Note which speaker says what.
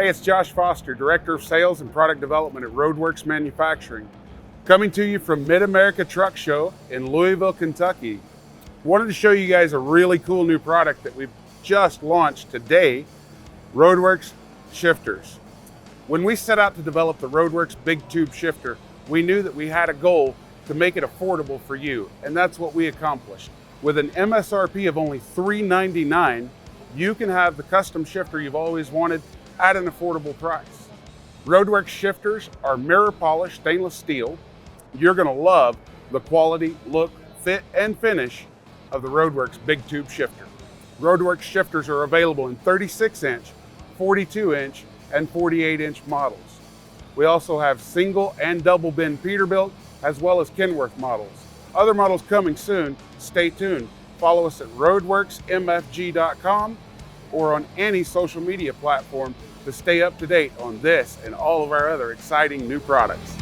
Speaker 1: Hey, it's Josh Foster, Director of Sales and Product Development at RoadWorks Manufacturing, coming to you from Mid-America Truck Show in Louisville, Kentucky. Wanted to show you guys a really cool new product that we've just launched today, RoadWorks shifters. When we set out to develop the RoadWorks Big Tube Shifter, we knew that we had a goal to make it affordable for you, and that's what we accomplished. With an MSRP of only $399, you can have the custom shifter you've always wanted at an affordable price. RoadWorks shifters are mirror polished stainless steel. You're gonna love the quality, look, fit, and finish of the RoadWorks Big Tube Shifter. RoadWorks shifters are available in 36-inch, 42-inch, and 48-inch models. We also have single and double bin Peterbilt, as well as Kenworth models. Other models coming soon, stay tuned. Follow us at roadworksmfg.com or on any social media platform to stay up to date on this and all of our other exciting new products.